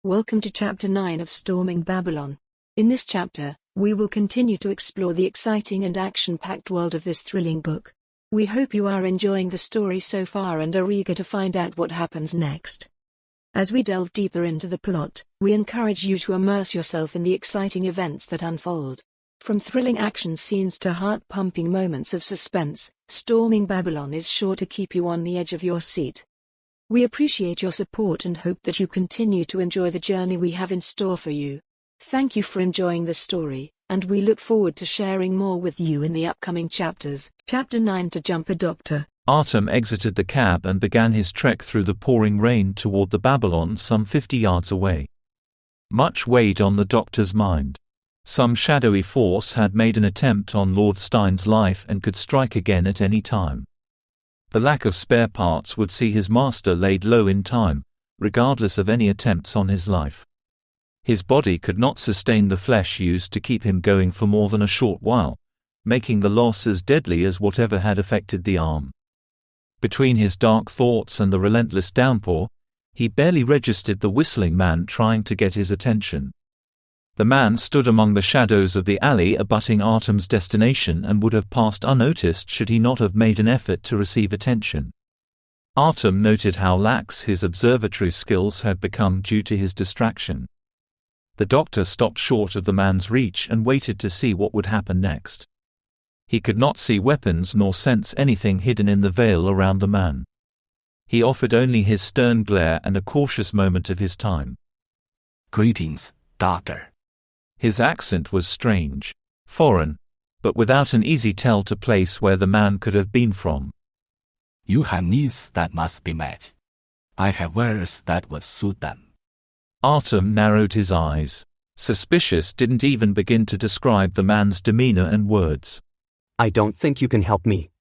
Welcome to Chapter 9 of Storming Babylon. In this chapter, we will continue to explore the exciting and action-packed world of this thrilling book. We hope you are enjoying the story so far and are eager to find out what happens next. As we delve deeper into the plot, we encourage you to immerse yourself in the exciting events that unfold. From thrilling action scenes to heart-pumping moments of suspense, Storming Babylon is sure to keep you on the edge of your seat. We appreciate your support and hope that you continue to enjoy the journey we have in store for you. Thank you for enjoying the story, and we look forward to sharing more with you in the upcoming chapters. Chapter 9 To Jump a Doctor. Artem exited the cab and began his trek through the pouring rain toward the Babylon some 50 yards away. Much weighed on the doctor's mind. Some shadowy force had made an attempt on Lord Stein's life and could strike again at any time. The lack of spare parts would see his master laid low in time, regardless of any attempts on his life. His body could not sustain the flesh used to keep him going for more than a short while, making the loss as deadly as whatever had affected the arm. Between his dark thoughts and the relentless downpour, he barely registered the whistling man trying to get his attention. The man stood among the shadows of the alley abutting Artem's destination and would have passed unnoticed should he not have made an effort to receive attention. Artem noted how lax his observatory skills had become due to his distraction. The doctor stopped short of the man's reach and waited to see what would happen next. He could not see weapons nor sense anything hidden in the veil around the man. He offered only his stern glare and a cautious moment of his time. "Greetings, Doctor." His accent was strange, foreign, but without an easy tell to place where the man could have been from. "You have needs that must be met. I have wares that would suit them." Artem narrowed his eyes. Suspicious didn't even begin to describe the man's demeanor and words. "I don't think you can help me."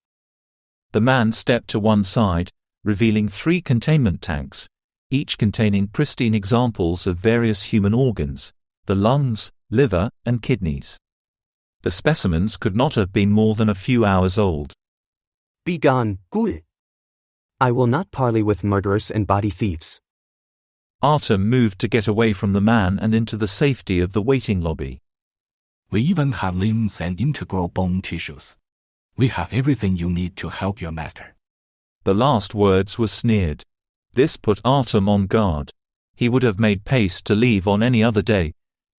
The man stepped to one side, revealing 3 containment tanks, each containing pristine examples of various human organs, the lungs, liver, and kidneys. The specimens could not have been more than a few hours old. "Begone, ghoul. I will not parley with murderers and body thieves." Artem moved to get away from the man and into the safety of the waiting lobby. "We even have limbs and integral bone tissues. We have everything you need to help your master." The last words were sneered. This put Artem on guard. He would have made pace to leave on any other day,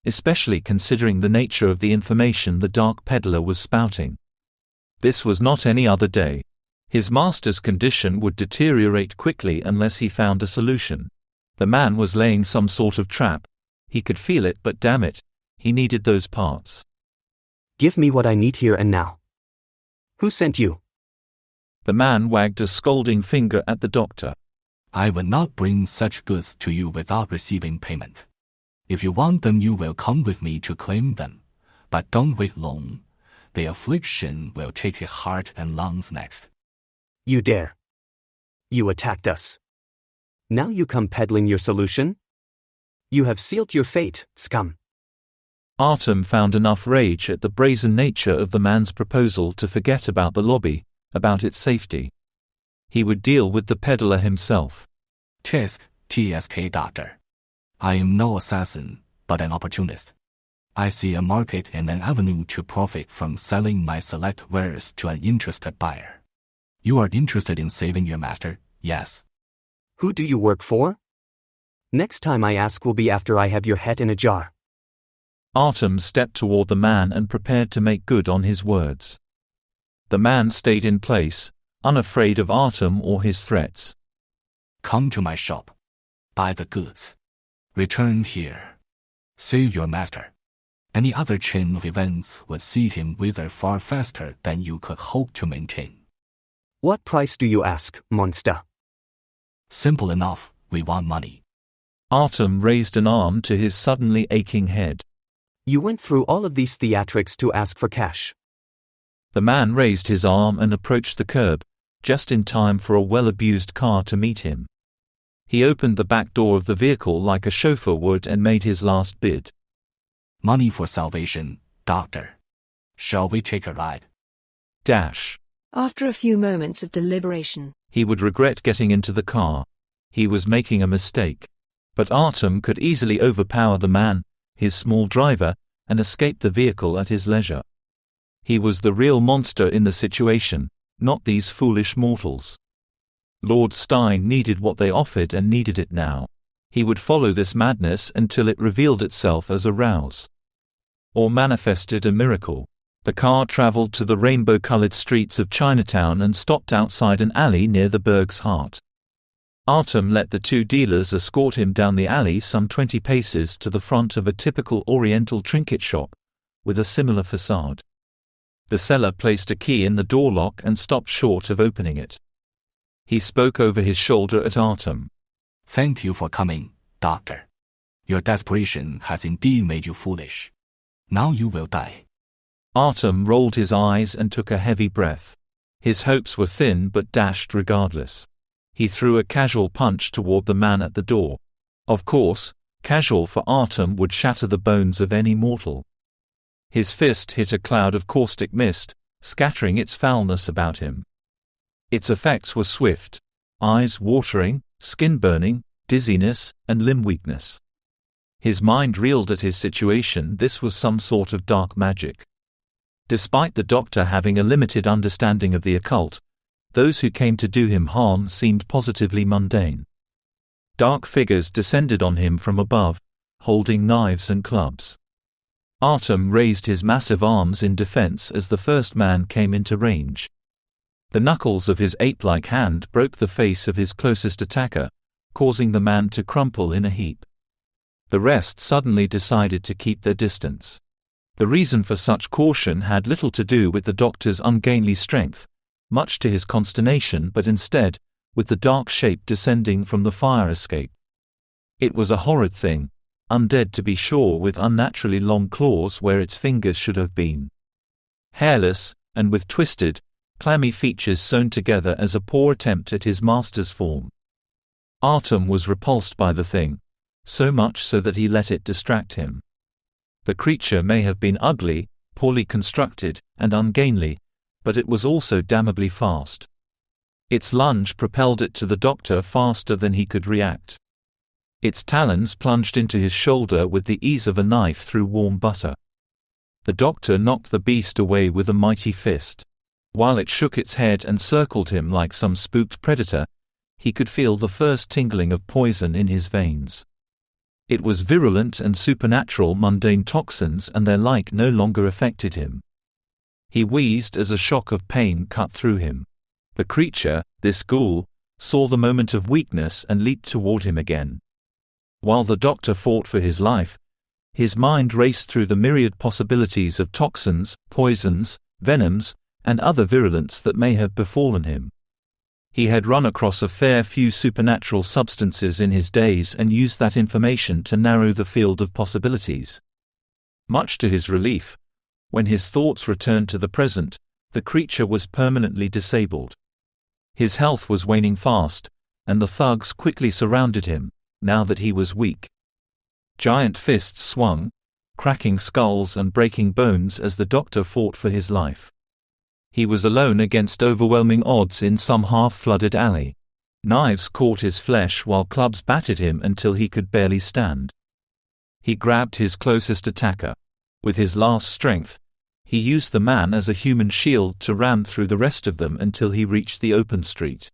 especially considering the nature of the information the dark peddler was spouting. This was not any other day. His master's condition would deteriorate quickly unless he found a solution. The man was laying some sort of trap. He could feel it, but damn it, he needed those parts. "Give me what I need here and now." "Who sent you?" The man wagged a scolding finger at the doctor. "I will not bring such goods to you without receiving payment. If you want them, you will come with me to claim them. But don't wait long. The affliction will take your heart and lungs next." "You dare. You attacked us. Now you come peddling your solution? You have sealed your fate, scum." Artem found enough rage at the brazen nature of the man's proposal to forget about the lobby, about its safety. He would deal with the peddler himself. TSK Doctor. I am no assassin, but an opportunist. I see a market and an avenue to profit from selling my select wares to an interested buyer. You are interested in saving your master, yes? "Who do you work for? Next time I ask will be after I have your head in a jar." Artem stepped toward the man and prepared to make good on his words. The man stayed in place, unafraid of Artem or his threats. "Come to my shop. Buy the goods. Return here. Save your master. Any other chain of events would see him wither far faster than you could hope to maintain." "What price do you ask, monster?" "Simple enough, we want money." Artem raised an arm to his suddenly aching head. "You went through all of these theatrics to ask for cash." The man raised his arm and approached the curb, just in time for a well-abused car to meet him. He opened the back door of the vehicle like a chauffeur would and made his last bid. "Money for salvation, Doctor. Shall we take a ride?" Dash. After a few moments of deliberation, He would regret getting into the car. He was making a mistake. But Artem could easily overpower the man, his small driver, and escape the vehicle at his leisure. He was the real monster in the situation, not these foolish mortals. Lord Stein needed what they offered and needed it now. He would follow this madness until it revealed itself as a rouse. Or manifested a miracle. The car traveled to the rainbow-colored streets of Chinatown and stopped outside an alley near the Berg's Heart. Artem let the two dealers escort him down the alley some 20 paces to the front of a typical Oriental trinket shop, with a similar facade. The seller placed a key in the door lock and stopped short of opening it. He spoke over his shoulder at Artem. Thank you for coming, Doctor. Your desperation has indeed made you foolish. Now you will die. Artem rolled his eyes and took a heavy breath. His hopes were thin but dashed regardless. He threw a casual punch toward the man at the door. Of course, casual for Artem would shatter the bones of any mortal. His fist hit a cloud of caustic mist, scattering its foulness about him. Its effects were swift: eyes watering, skin burning, dizziness, and limb weakness. His mind reeled at his situation. This was some sort of dark magic. Despite the doctor having a limited understanding of the occult, those who came to do him harm seemed positively mundane. Dark figures descended on him from above, holding knives and clubs. Artem raised his massive arms in defense as the first man came into range. The knuckles of his ape-like hand broke the face of his closest attacker, causing the man to crumple in a heap. The rest suddenly decided to keep their distance. The reason for such caution had little to do with the doctor's ungainly strength, much to his consternation, but instead, with the dark shape descending from the fire escape. It was a horrid thing, undead to be sure, with unnaturally long claws where its fingers should have been. Hairless, and with twisted, clammy features sewn together as a poor attempt at his master's form. Artem was repulsed by the thing, so much so that he let it distract him. The creature may have been ugly, poorly constructed, and ungainly, but it was also damnably fast. Its lunge propelled it to the doctor faster than he could react. Its talons plunged into his shoulder with the ease of a knife through warm butter. The doctor knocked the beast away with a mighty fist. While it shook its head and circled him like some spooked predator, he could feel the first tingling of poison in his veins. It was virulent and supernatural, mundane toxins, and their like no longer affected him. He wheezed as a shock of pain cut through him. The creature, this ghoul, saw the moment of weakness and leaped toward him again. While the doctor fought for his life, his mind raced through the myriad possibilities of toxins, poisons, venoms, and other virulence that may have befallen him. He had run across a fair few supernatural substances in his days and used that information to narrow the field of possibilities. Much to his relief, when his thoughts returned to the present, the creature was permanently disabled. His health was waning fast, and the thugs quickly surrounded him, now that he was weak. Giant fists swung, cracking skulls and breaking bones as the doctor fought for his life. He was alone against overwhelming odds in some half-flooded alley. Knives caught his flesh while clubs battered him until he could barely stand. He grabbed his closest attacker. With his last strength, he used the man as a human shield to ram through the rest of them until he reached the open street.